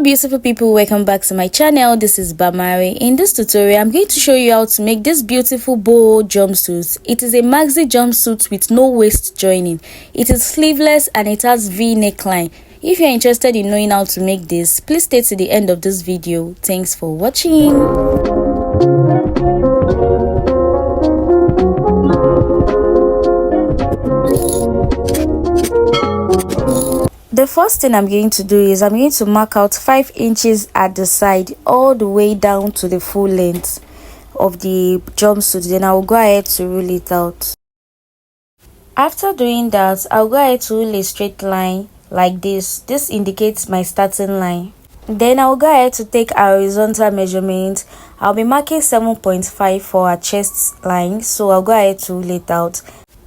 beautiful people, welcome back to my channel. This is Bamari. In this tutorial I'm going to show you how to make this beautiful boho jumpsuit. It is a maxi jumpsuit with no waist joining. It is sleeveless and it has V neckline. If you're interested in knowing how to make this, please stay to the end of this video. Thanks for watching. The first thing I'm going to do is I'm going to mark out 5 inches at the side all the way down to the full length of the jumpsuit. Then I'll go ahead to rule it out. After doing that, I'll go ahead to rule a straight line like this. This indicates my starting line. Then I'll go ahead to take our horizontal measurement. I'll be marking 7.5 for our chest line, so I'll go ahead to rule it out.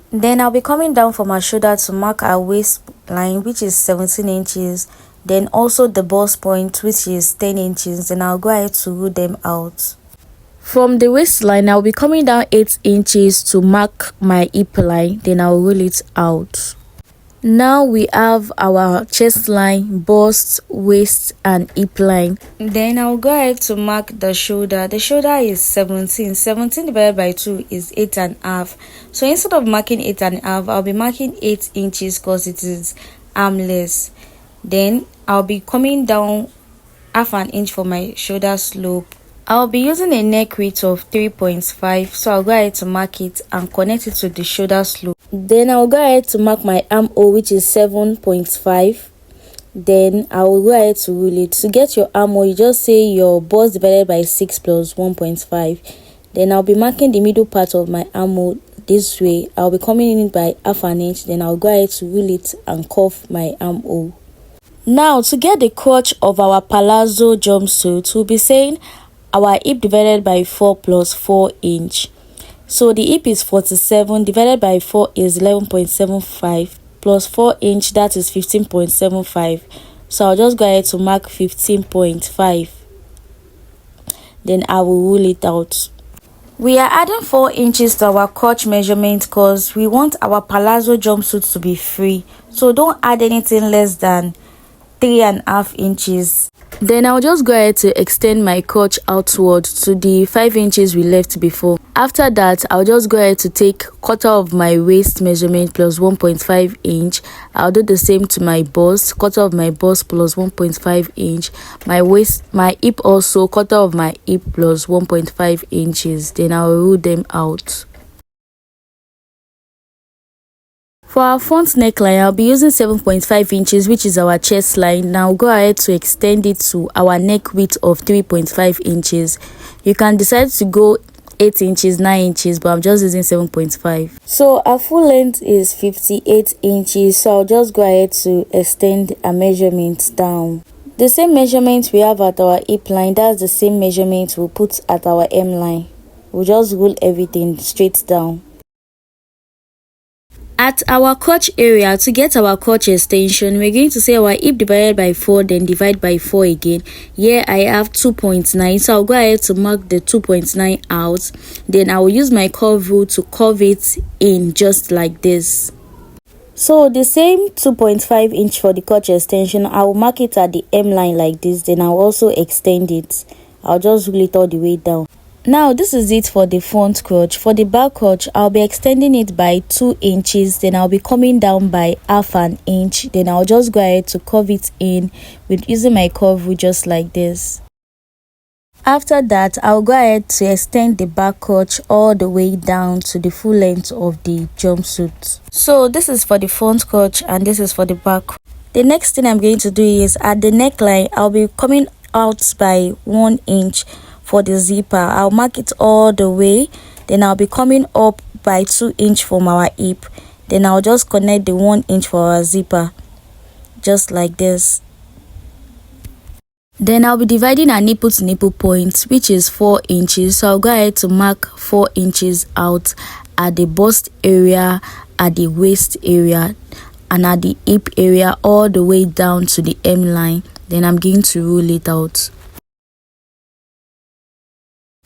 Then I'll be coming down from our shoulder to mark our waist line, which is 17 inches. Then also the bust point, which is 10 inches. Then I'll go ahead to rule them out. From the waistline, I'll be coming down 8 inches to mark my hip line. Then I'll rule it out. Now we have our chest line, bust, waist and hip line. Then I'll go ahead to mark the shoulder. The shoulder is 17. 17 divided by 2 is 8.5. So instead of marking 8.5, I'll be marking 8 inches because it is armless. Then I'll be coming down half an inch for my shoulder slope. I'll be using a neck width of 3.5, so I'll go ahead to mark it and connect it to the shoulder slope. Then I'll go ahead to mark my armhole, which is 7.5. Then I will go ahead to rule it. To get your armhole, you just say your bust divided by 6 plus 1.5. Then I'll be marking the middle part of my armhole this way. I'll be coming in by half an inch. Then I'll go ahead to rule it and cuff my armhole. Now to get the crotch of our palazzo jumpsuit, we'll be saying our hip divided by 4 plus 4 inch. So the hip is 47 divided by 4 is 11.75 plus 4 inch, that is 15.75. So I'll just go ahead to mark 15.5. Then I will rule it out. We are adding 4 inches to our crotch measurement because we want our palazzo jumpsuit to be free. So don't add anything less than 3.5 inches. Then I'll just go ahead to extend my crotch outward to the 5 inches we left before. After that, I'll just go ahead to take quarter of my waist measurement plus 1.5 inch. I'll do the same to my bust, quarter of my bust plus 1.5 inch. My waist, my hip also, quarter of my hip plus 1.5 inches. Then I'll rule them out. For our front neckline, I'll be using 7.5 inches, which is our chest line. Now go ahead to extend it to our neck width of 3.5 inches. You can decide to go 8 inches, 9 inches, but I'm just using 7.5. So our full length is 58 inches. So I'll just go ahead to extend a measurement down. The same measurement we have at our hip line, that's the same measurement we'll put at our hem line. We'll just rule everything straight down. At our crotch area, to get our crotch extension, we're going to say our hip divided by 4, then divide by 4 again. Here I have 2.9, so I'll go ahead to mark the 2.9 out. Then I will use my curve rule to curve it in just like this. So the same 2.5 inch for the crotch extension, I will mark it at the hem line like this. Then I'll also extend it. I'll just rule it all the way down. Now this is it for the front crotch. For the back crotch, I'll be extending it by 2 inches. Then I'll be coming down by half an inch. Then I'll just go ahead to curve it in with using my curve rule just like this. After that, I'll go ahead to extend the back crotch all the way down to the full length of the jumpsuit. So this is for the front crotch and this is for the back. The next thing I'm going to do is at the neckline, I'll be coming out by 1 inch. For the zipper, I'll mark it all the way. Then I'll be coming up by 2 inch from our hip. Then I'll just connect the 1 inch for our zipper just like this. Then I'll be dividing our nipple to nipple point, which is 4 inches. So I'll go ahead to mark 4 inches out at the bust area, at the waist area and at the hip area all the way down to the hem line. Then I'm going to rule it out.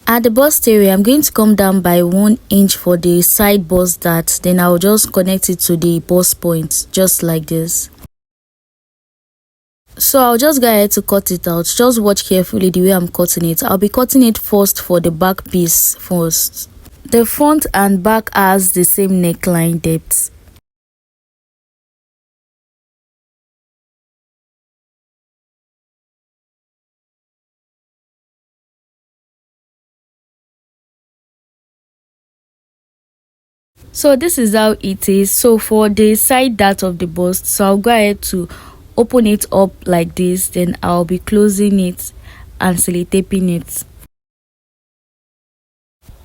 At the bust area, I'm going to come down by 1 inch for the side bust dart. Then I'll just connect it to the bust point just like this. So I'll just go ahead to cut it out. Just watch carefully the way I'm cutting it. I'll be cutting it first for the back piece first. The front and back has the same neckline depth. So this is how it is. So for the side dart of the bust, so I'll go ahead to open it up like this, then I'll be closing it and sellotaping it.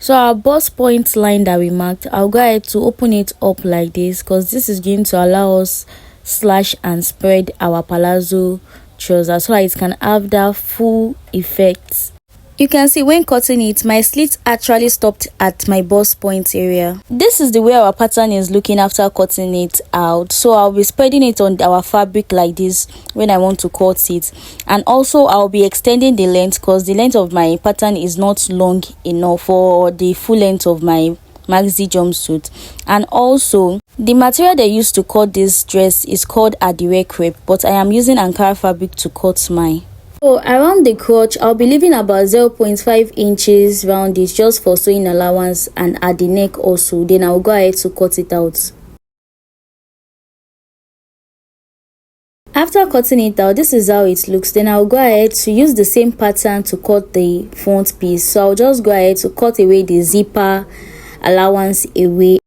So our bust point line that we marked, I'll go ahead to open it up like this, because this is going to allow us slash and spread our palazzo trouser so that it can have that full effect. You can see when cutting it, my slit actually stopped at my bust point area. This is the way our pattern is looking after cutting it out. So I'll be spreading it on our fabric like this when I want to cut it. And also I'll be extending the length, because the length of my pattern is not long enough for the full length of my maxi jumpsuit. And also the material they used to cut this dress is called adire crepe, but I am using Ankara fabric to cut mine. So around the crotch, I'll be leaving about 0.5 inches round it just for sewing allowance, and at the neck also. Then I'll go ahead to cut it out. After cutting it out, this is how it looks. Then I'll go ahead to use the same pattern to cut the front piece. So I'll just go ahead to cut away the zipper allowance away,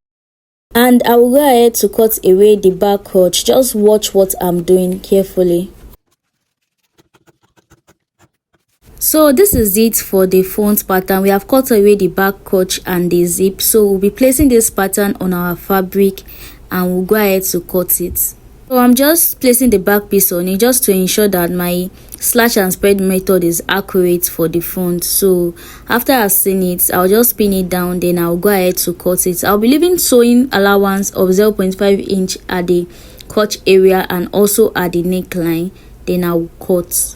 and I will go ahead to cut away the back crotch. Just watch what I'm doing carefully. So this is it for the front pattern. We have cut away the back crotch and the zip. So we'll be placing this pattern on our fabric and we'll go ahead to cut it. So I'm just placing the back piece on it just to ensure that my slash and spread method is accurate for the front. So after I've seen it, I'll just pin it down, then I'll go ahead to cut it. I'll be leaving sewing allowance of 0.5 inch at the crotch area and also at the neckline. Then I'll cut.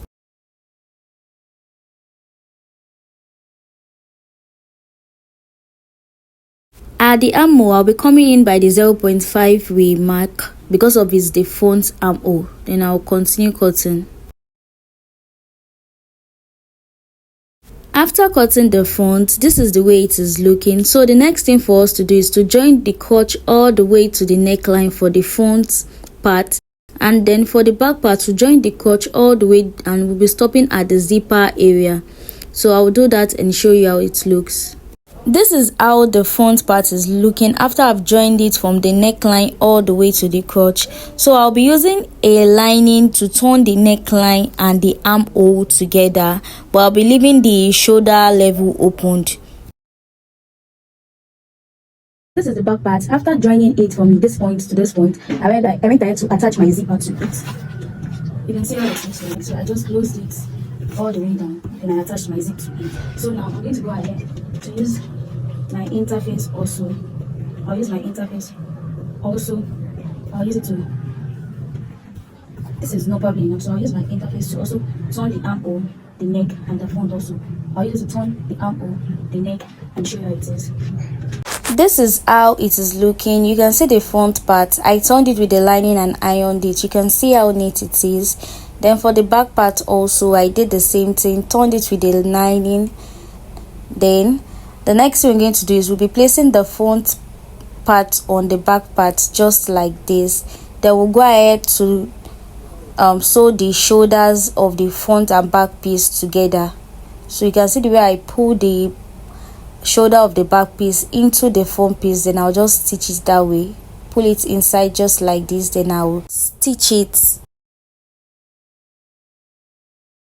At the armhole, I'll be coming in by the 0.5 we mark because of its the front armhole. Then I'll continue cutting. After cutting the front, this is the way it is looking. So the next thing for us to do is to join the crotch all the way to the neckline for the front part, and then for the back part to join the crotch all the way, and we'll be stopping at the zipper area. So I'll do that and show you how it looks. This is how the front part is looking after I've joined it from the neckline all the way to the crotch. So I'll be using a lining to turn the neckline and the armhole together, but I'll be leaving the shoulder level opened. This is the back part. After joining it from this point to this point, I went ahead to attach my zipper to it. You can see how it looks like. So I just closed it all the way down, and I attached my zip to it. So now I'm going to go ahead to use my interface also. I'll use my interface also. I'll use it to, this is not probably enough, so I'll use my interface to also turn the armhole, the neck, and the front also. I'll use it to turn the armhole, the neck, and show you how it is. This is how it is looking. You can see the front part. I turned it with the lining and ironed it. You can see how neat it is. Then for the back part also, I did the same thing, turned it with the lining. Then the next thing we're going to do is we'll be placing the front part on the back part just like this. Then we'll go ahead to sew the shoulders of the front and back piece together. So you can see the way I pull the shoulder of the back piece into the front piece, then I'll just stitch it that way. Pull it inside just like this, then I'll stitch it.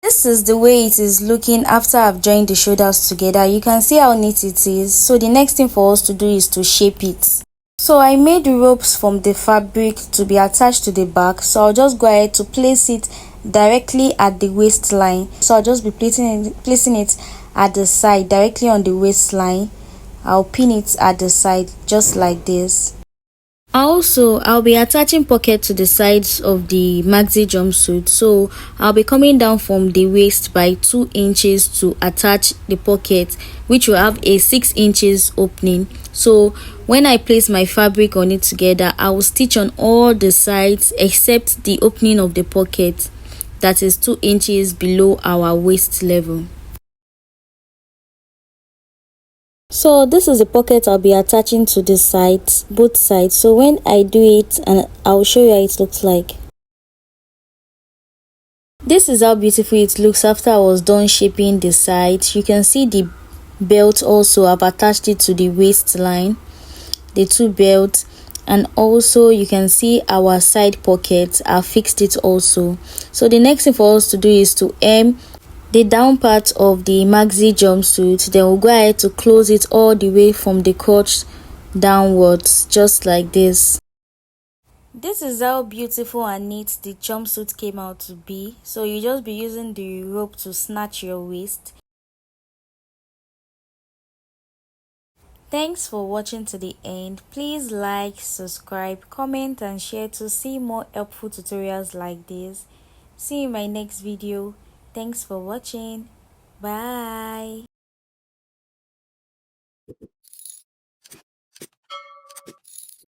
This is the way it is looking after I've joined the shoulders together. You can see how neat it is. So the next thing for us to do is to shape it. So I made ropes from the fabric to be attached to the back. So I'll just go ahead to place it directly at the waistline. So I'll just be placing it at the side, directly on the waistline. I'll pin it at the side just like this. Also, I'll be attaching pocket to the sides of the maxi jumpsuit. So I'll be coming down from the waist by 2 inches to attach the pocket, which will have a 6 inches opening. So when I place my fabric on it together, I will stitch on all the sides except the opening of the pocket. that is 2 inches below our waist level. So this is the pocket I'll be attaching to the sides, both sides. So when I do it, and I'll show you how it looks like. This is how beautiful it looks after I was done shaping the sides. You can see the belt also. I've attached it to the waistline, the 2 belts, and also you can see our side pockets. I fixed it also. So the next thing for us to do is to hem the down part of the maxi jumpsuit. Then we'll go ahead to close it all the way from the crotch downwards, just like this. This is how beautiful and neat the jumpsuit came out to be. So you just be using the rope to snatch your waist. Thanks for watching to the end. Please like, subscribe, comment and share to see more helpful tutorials like this. See you in my next video. Thanks for watching. Bye.